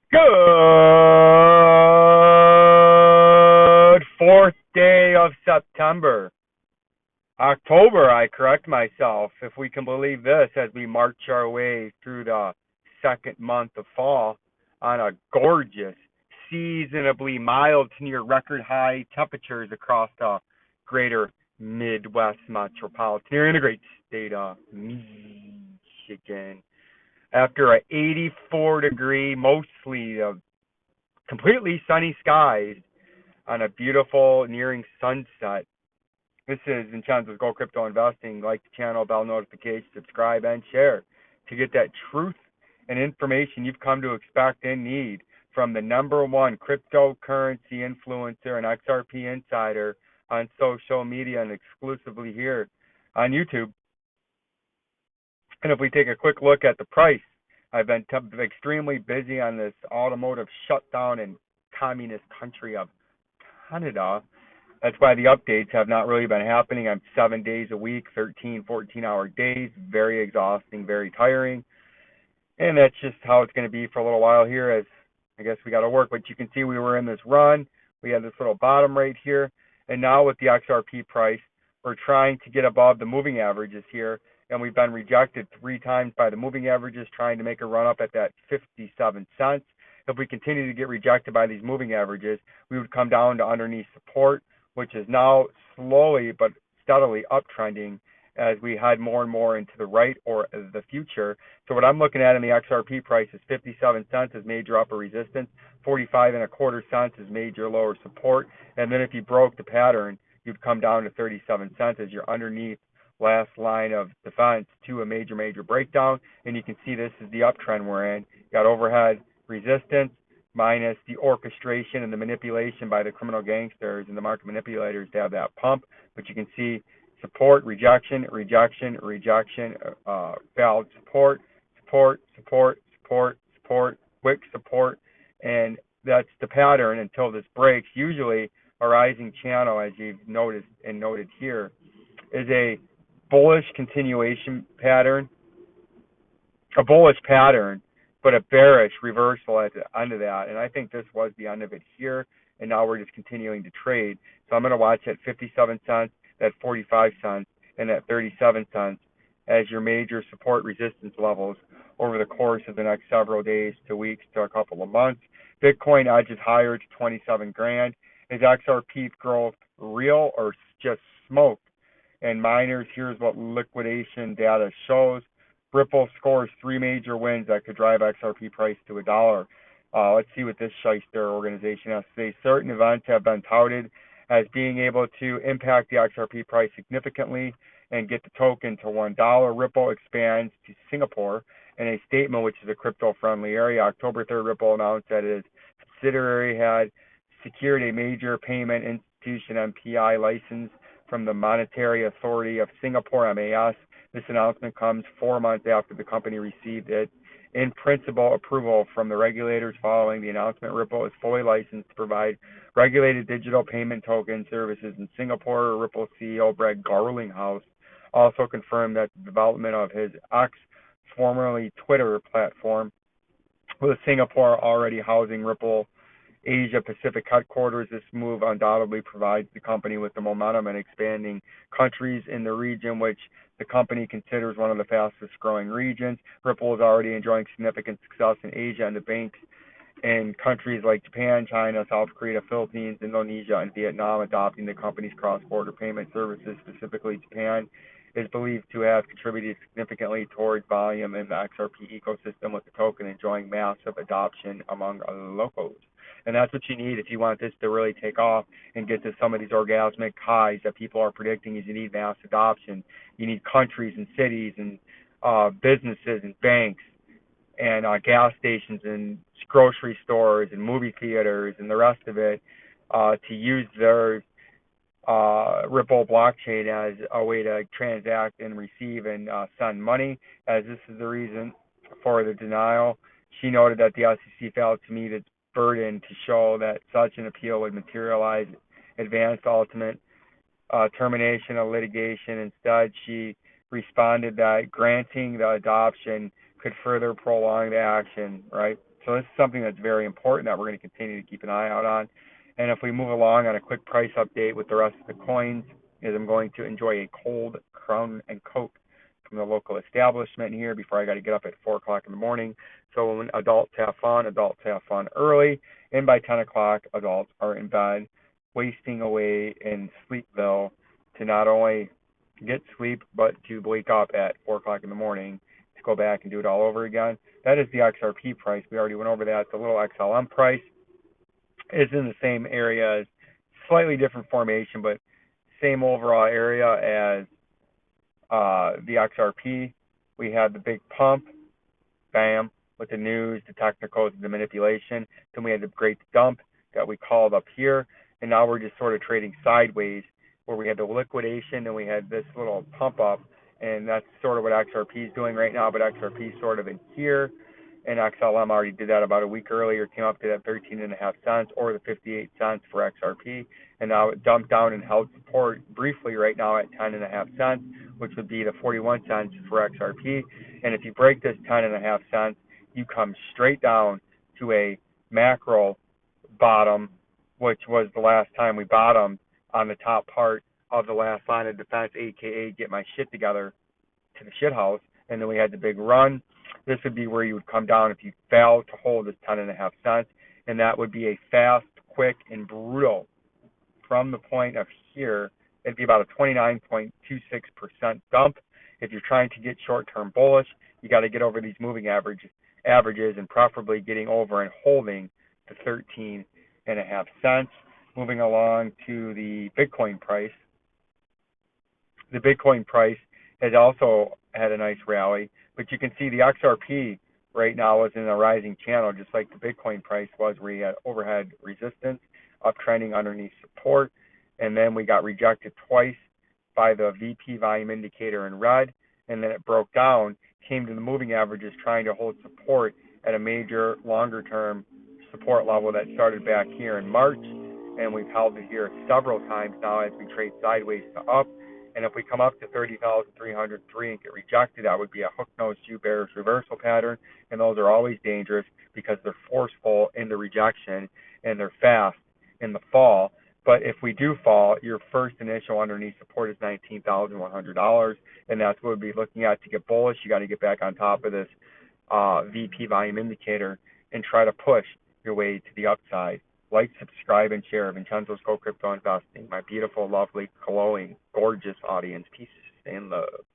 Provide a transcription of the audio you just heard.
Good fourth day of September. October, I correct myself, if we can believe this, as we march our way through the second month of fall on a gorgeous, seasonably mild to near record high temperatures across the greater Midwest metropolitan area in the great state of Michigan. After a 84-degree, mostly completely sunny skies on a beautiful nearing sunset. This is Vincenzo'S Gold Crypto Investing. Like the channel, bell notification, subscribe, and share to get that truth and information you've come to expect and need from the #1 cryptocurrency influencer and XRP insider on social media and exclusively here on YouTube. And if we take a quick look at the price, I've been extremely busy on this automotive shutdown in communist country of Canada. That's why the updates have not really been happening. I'm 7 days a week, 13, 14-hour days, very exhausting, very tiring. And that's just how it's going to be for a little while here, as I guess we got to work. But you can see we were in this run. We had this little bottom right here. And now with the XRP price, we're trying to get above the moving averages here. And we've been rejected 3 times by the moving averages, trying to make a run up at that 57 cents. If we continue to get rejected by these moving averages, we would come down to underneath support, which is now slowly but steadily uptrending as we head more and more into the right or the future. So what I'm looking at in the XRP price is 57 cents as major upper resistance, 45 and a quarter cents as major lower support, and then if you broke the pattern, you'd come down to 37 cents as your underneath last line of defense to a major breakdown. And you can see this is the uptrend we're in. Got overhead resistance minus the orchestration and the manipulation by the criminal gangsters and the market manipulators to have that pump. But you can see support, rejection, failed support, quick support, and that's the pattern until this breaks. Usually a rising channel, as you've noticed and noted here, is a bullish continuation pattern, a bullish pattern, but a bearish reversal at the end of that. And I think this was the end of it here, and now we're just continuing to trade. So I'm going to watch at 57 cents, that 45 cents, and that 37 cents as your major support resistance levels over the course of the next several days to weeks to a couple of months. Bitcoin edges higher to 27 grand. Is XRP growth real or just smoke? And miners, here's what liquidation data shows. Ripple scores 3 major wins that could drive XRP price to $1. Let's see what this shyster organization has to say. Certain events have been touted as being able to impact the XRP price significantly and get the token to $1. Ripple expands to Singapore in a statement, which is a crypto-friendly area. October 3rd, Ripple announced that its subsidiary had secured a major payment institution MPI license from the Monetary Authority of Singapore, MAS. This announcement comes 4 months after the company received its in-principle approval from the regulators. Following the announcement, Ripple is fully licensed to provide regulated digital payment token services in Singapore. Ripple CEO Brad Garlinghouse also confirmed that the development of his X, formerly Twitter platform, with Singapore already housing Ripple Asia Pacific headquarters. This move undoubtedly provides the company with the momentum and expanding countries in the region, which the company considers one of the fastest growing regions. Ripple is already enjoying significant success in Asia, and the banks in countries like Japan, China, South Korea, Philippines, Indonesia, and Vietnam adopting the company's cross-border payment services. Specifically, Japan is believed to have contributed significantly towards volume in the XRP ecosystem, with the token enjoying massive adoption among locals. And that's what you need if you want this to really take off and get to some of these orgasmic highs that people are predicting. Is you need mass adoption. You need countries and cities and businesses and banks and gas stations and grocery stores and movie theaters and the rest of it to use their Ripple blockchain as a way to transact and receive and send money, as this is the reason for the denial. She noted that the SEC failed to meet its burden to show that such an appeal would materialize advanced ultimate termination of litigation. Instead, she responded that granting the adoption could further prolong the action, right? So this is something that's very important that we're going to continue to keep an eye out on. And if we move along on a quick price update with the rest of the coins, is I'm going to enjoy a cold Crown and Coke from the local establishment here before I got to get up at 4 o'clock in the morning. So when adults have fun early, and by 10 o'clock, adults are in bed, wasting away in Sleepville to not only get sleep, but to wake up at 4 o'clock in the morning to go back and do it all over again. That is the XRP price. We already went over that. It's a little XLM price. It's in the same area, as slightly different formation, but same overall area as the XRP. We had the big pump, bam, with the news, the technicals, the manipulation. Then we had the great dump that we called up here, and now we're just sort of trading sideways, where we had the liquidation and we had this little pump up, and that's sort of what XRP is doing right now. But XRP is sort of in here, and XLM already did that about a week earlier, came up to that 13.5 cents or the 58 cents for XRP, and now it dumped down and held support briefly right now at 10.5 cents, which would be the 41 cents for XRP. And if you break this 10.5 cents, you come straight down to a macro bottom, which was the last time we bottomed on the top part of the last line of defense, aka get my shit together to the shit house. And then we had the big run. This would be where you would come down if you fail to hold this 10.5 cents, and that would be a fast, quick, and brutal from the point of here. It'd be about a 29.26% dump. If you're trying to get short-term bullish, you got to get over these moving averages, and preferably getting over and holding the 13.5 cents. Moving along to the Bitcoin price. The Bitcoin price has also had a nice rally, but you can see the XRP right now is in a rising channel, just like the Bitcoin price was, where you had overhead resistance, uptrending underneath support, and then we got rejected twice by the VP volume indicator in red, and then it broke down, came to the moving averages trying to hold support at a major longer term support level that started back here in March, and we've held it here several times now as we trade sideways to up. And if we come up to 30,303 and get rejected, that would be a hook nose Jew bearish reversal pattern, and those are always dangerous because they're forceful in the rejection and they're fast in the fall. But if we do fall, your first initial underneath support is $19,100, and that's what we'll be looking at to get bullish. You got to get back on top of this VP volume indicator and try to push your way to the upside. Like, subscribe, and share. Vincenzo's Go Crypto Investing. My beautiful, lovely, glowing, gorgeous audience. Peace and love.